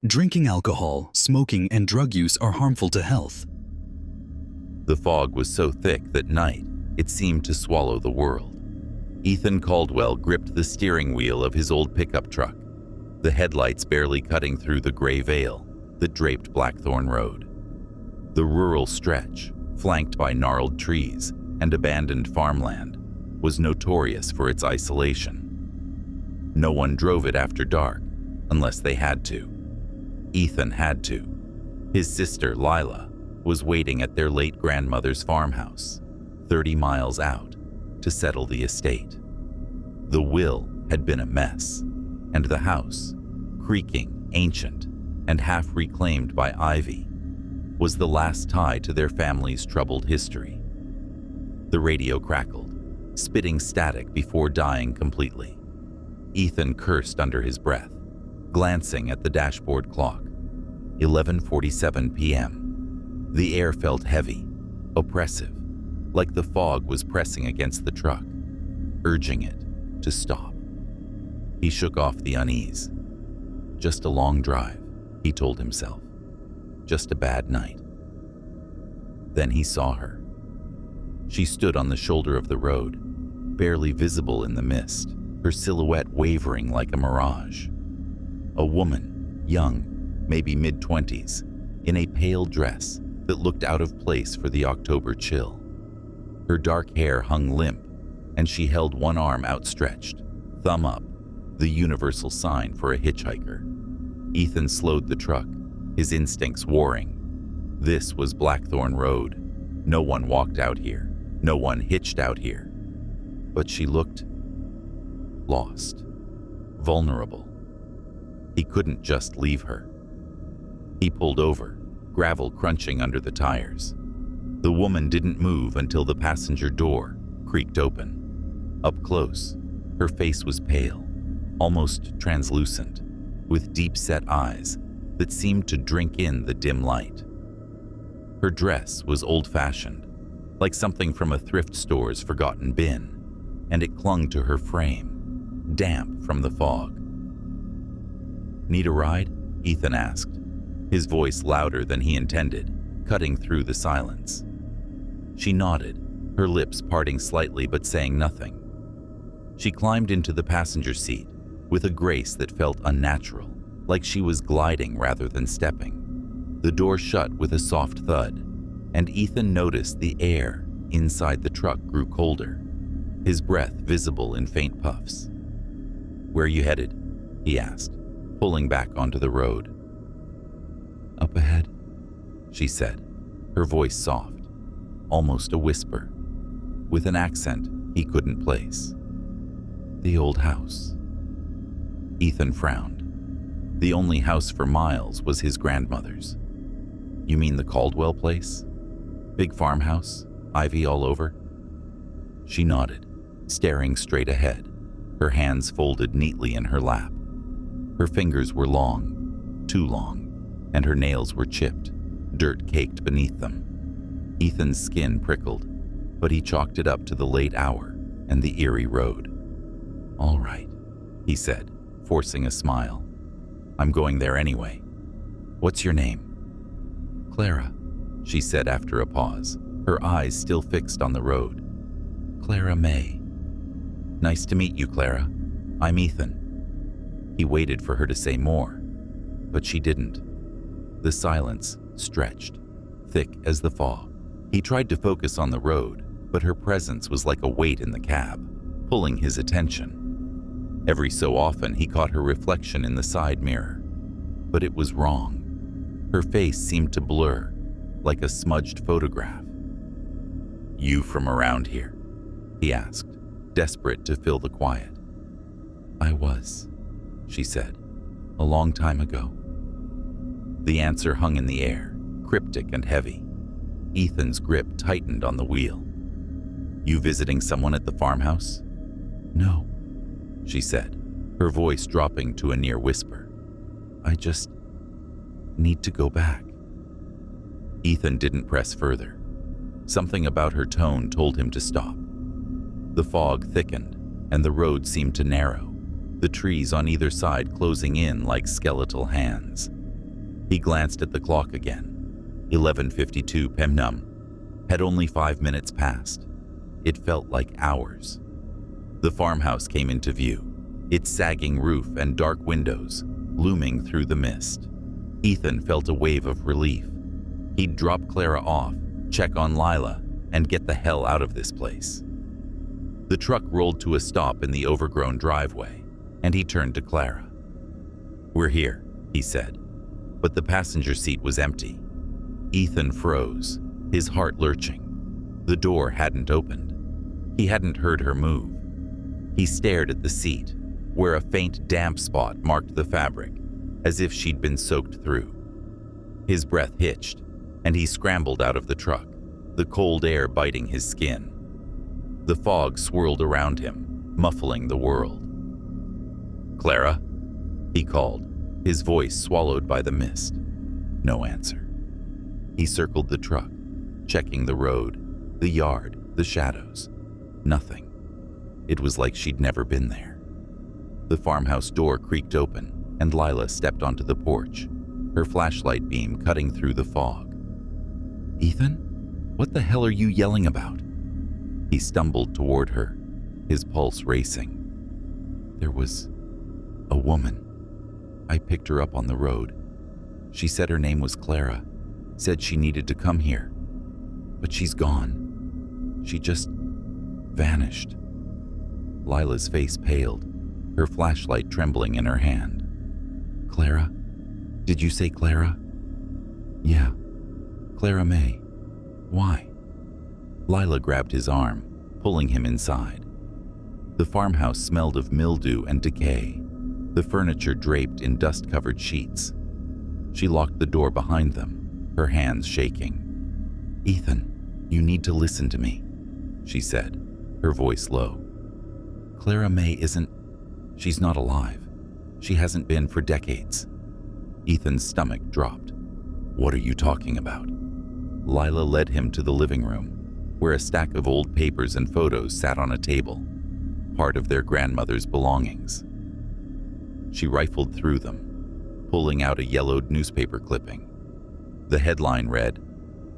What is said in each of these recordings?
Drinking alcohol, smoking, and drug use are harmful to health. The fog was so thick that night, it seemed to swallow the world. Ethan Caldwell gripped the steering wheel of his old pickup truck, the headlights barely cutting through the gray veil that draped Blackthorn Road. The rural stretch, flanked by gnarled trees and abandoned farmland, was notorious for its isolation. No one drove it after dark unless they had to. Ethan had to. His sister, Lila, was waiting at their late grandmother's farmhouse, 30 miles out, to settle the estate. The will had been a mess, and the house, creaking, ancient, and half reclaimed by ivy, was the last tie to their family's troubled history. The radio crackled, spitting static before dying completely. Ethan cursed under his breath, glancing at the dashboard clock. 11:47 p.m. The air felt heavy, oppressive, like the fog was pressing against the truck, urging it to stop. He shook off the unease. Just a long drive, he told himself. Just a bad night. Then he saw her. She stood on the shoulder of the road, barely visible in the mist, her silhouette wavering like a mirage. A woman, young, maybe mid-20s, in a pale dress that looked out of place for the October chill. Her dark hair hung limp, and she held one arm outstretched, thumb up, the universal sign for a hitchhiker. Ethan slowed the truck, his instincts warring. This was Blackthorn Road. No one walked out here. No one hitched out here. But she looked lost, vulnerable. He couldn't just leave her. He pulled over, gravel crunching under the tires. The woman didn't move until the passenger door creaked open. Up close, her face was pale, almost translucent, with deep-set eyes that seemed to drink in the dim light. Her dress was old-fashioned, like something from a thrift store's forgotten bin, and it clung to her frame, damp from the fog. "Need a ride?" Ethan asked, his voice louder than he intended, cutting through the silence. She nodded, her lips parting slightly but saying nothing. She climbed into the passenger seat with a grace that felt unnatural, like she was gliding rather than stepping. The door shut with a soft thud, and Ethan noticed the air inside the truck grew colder, his breath visible in faint puffs. "Where are you headed?" he asked, pulling back onto the road. "Up ahead," she said, her voice soft, almost a whisper, with an accent he couldn't place. "The old house." Ethan frowned. The only house for miles was his grandmother's. "You mean the Caldwell place? Big farmhouse, ivy all over?" She nodded, staring straight ahead, her hands folded neatly in her lap. Her fingers were long, too long, and her nails were chipped, dirt caked beneath them. Ethan's skin prickled, but he chalked it up to the late hour and the eerie road. "All right," he said, forcing a smile. "I'm going there anyway. What's your name?" "Clara," she said after a pause, her eyes still fixed on the road. "Clara May." "Nice to meet you, Clara. I'm Ethan." He waited for her to say more, but she didn't. The silence stretched, thick as the fog. He tried to focus on the road, but her presence was like a weight in the cab, pulling his attention. Every so often, he caught her reflection in the side mirror, but it was wrong. Her face seemed to blur, like a smudged photograph. "You from around here?" he asked, desperate to fill the quiet. "I was," she said, "a long time ago." The answer hung in the air, cryptic and heavy. Ethan's grip tightened on the wheel. "You visiting someone at the farmhouse?" "No," she said, her voice dropping to a near whisper. "I just need to go back." Ethan didn't press further. Something about her tone told him to stop. The fog thickened, and the road seemed to narrow, the trees on either side closing in like skeletal hands. He glanced at the clock again. 11:52 p.m. Had only 5 minutes passed. It felt like hours. The farmhouse came into view, its sagging roof and dark windows looming through the mist. Ethan felt a wave of relief. He'd drop Clara off, check on Lila, and get the hell out of this place. The truck rolled to a stop in the overgrown driveway, and he turned to Clara. "We're here," he said, but the passenger seat was empty. Ethan froze, his heart lurching. The door hadn't opened. He hadn't heard her move. He stared at the seat, where a faint damp spot marked the fabric, as if she'd been soaked through. His breath hitched, and he scrambled out of the truck, the cold air biting his skin. The fog swirled around him, muffling the world. "Clara?" he called, his voice swallowed by the mist. No answer. He circled the truck, checking the road, the yard, the shadows. Nothing. It was like she'd never been there. The farmhouse door creaked open, and Lila stepped onto the porch, her flashlight beam cutting through the fog. "Ethan? What the hell are you yelling about?" He stumbled toward her, his pulse racing. "There was a woman. I picked her up on the road. She said her name was Clara, said she needed to come here. But she's gone. She just vanished." Lila's face paled, her flashlight trembling in her hand. "Clara? Did you say Clara?" "Yeah, Clara May. Why?" Lila grabbed his arm, pulling him inside. The farmhouse smelled of mildew and decay, the furniture draped in dust-covered sheets. She locked the door behind them, her hands shaking. "Ethan, you need to listen to me," she said, her voice low. "Clara May she's not alive. She hasn't been for decades." Ethan's stomach dropped. "What are you talking about?" Lila led him to the living room, where a stack of old papers and photos sat on a table, part of their grandmother's belongings. She rifled through them, pulling out a yellowed newspaper clipping. The headline read,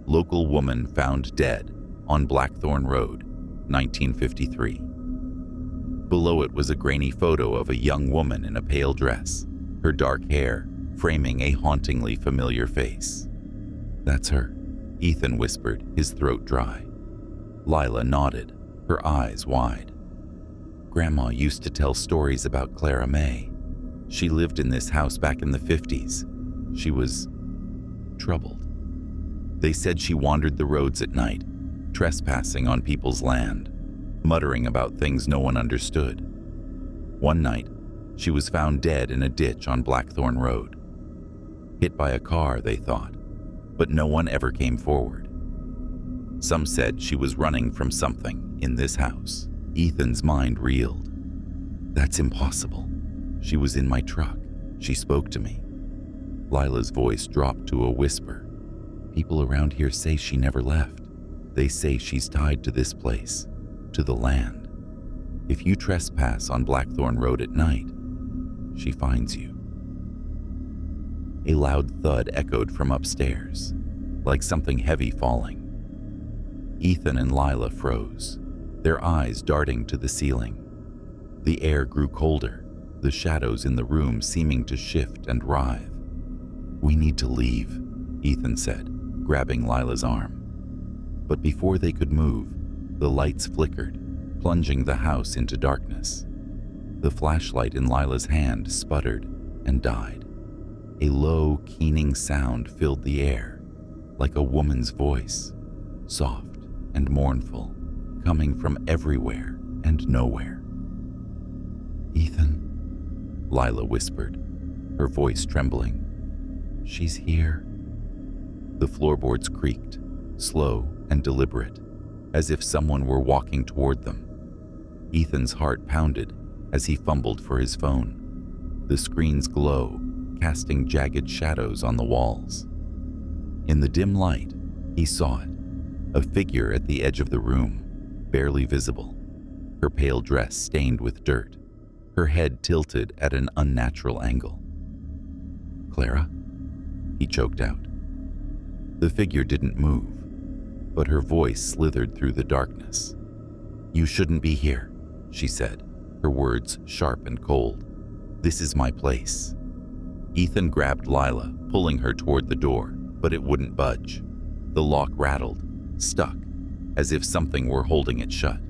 "Local woman found dead on Blackthorn Road, 1953. Below it was a grainy photo of a young woman in a pale dress, her dark hair framing a hauntingly familiar face. "That's her," Ethan whispered, his throat dry. Lila nodded, her eyes wide. "Grandma used to tell stories about Clara May. She lived in this house back in the 50s. She was troubled. They said she wandered the roads at night, trespassing on people's land, muttering about things no one understood. One night, she was found dead in a ditch on Blackthorn Road. Hit by a car, they thought, but no one ever came forward. Some said she was running from something in this house." Ethan's mind reeled. "That's impossible. She was in my truck. She spoke to me." Lila's voice dropped to a whisper. "People around here say she never left. They say she's tied to this place, to the land. If you trespass on Blackthorn Road at night, she finds you." A loud thud echoed from upstairs, like something heavy falling. Ethan and Lila froze, their eyes darting to the ceiling. The air grew colder, the shadows in the room seeming to shift and writhe. "We need to leave," Ethan said, grabbing Lila's arm. But before they could move, the lights flickered, plunging the house into darkness. The flashlight in Lila's hand sputtered and died. A low, keening sound filled the air, like a woman's voice, soft and mournful, coming from everywhere and nowhere. "Ethan," Lila whispered, her voice trembling. "She's here." The floorboards creaked, slow and deliberate, as if someone were walking toward them. Ethan's heart pounded as he fumbled for his phone, the screen's glow casting jagged shadows on the walls. In the dim light, he saw it, a figure at the edge of the room, barely visible, her pale dress stained with dirt, her head tilted at an unnatural angle. "Clara?" he choked out. The figure didn't move, but her voice slithered through the darkness. "You shouldn't be here," she said, her words sharp and cold. "This is my place." Ethan grabbed Lila, pulling her toward the door, but it wouldn't budge. The lock rattled, stuck, as if something were holding it shut.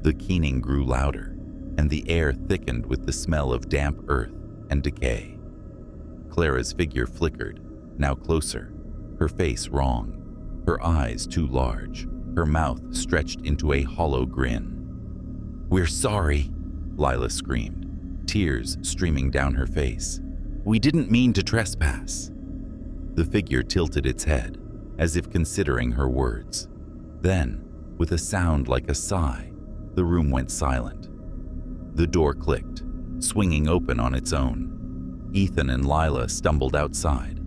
The keening grew louder, and the air thickened with the smell of damp earth and decay. Clara's figure flickered, now closer, her face wrong, her eyes too large, her mouth stretched into a hollow grin. "We're sorry," Lila screamed, tears streaming down her face. "We didn't mean to trespass." The figure tilted its head, as if considering her words. Then, with a sound like a sigh, the room went silent. The door clicked, swinging open on its own. Ethan and Lila stumbled outside,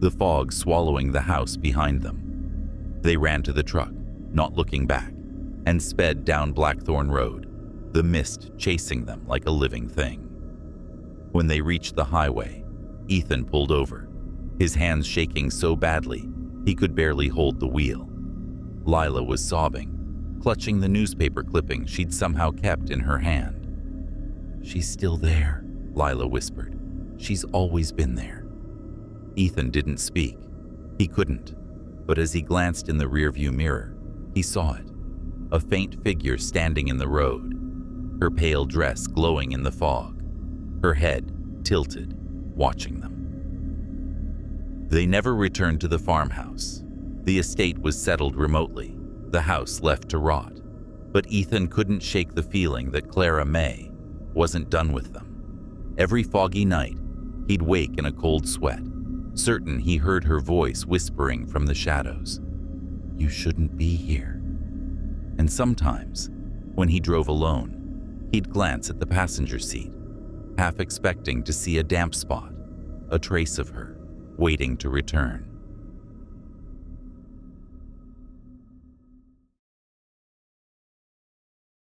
the fog swallowing the house behind them. They ran to the truck, not looking back, and sped down Blackthorn Road, the mist chasing them like a living thing. When they reached the highway, Ethan pulled over, his hands shaking so badly he could barely hold the wheel. Lila was sobbing, clutching the newspaper clipping she'd somehow kept in her hand. "She's still there," Lila whispered. "She's always been there." Ethan didn't speak. He couldn't. But as he glanced in the rearview mirror, he saw it. A faint figure standing in the road, her pale dress glowing in the fog, her head tilted, watching them. They never returned to the farmhouse. The estate was settled remotely, the house left to rot. But Ethan couldn't shake the feeling that Clara May wasn't done with them. Every foggy night, he'd wake in a cold sweat, certain he heard her voice whispering from the shadows, "You shouldn't be here." And sometimes, when he drove alone, he'd glance at the passenger seat, half expecting to see a damp spot, a trace of her, waiting to return.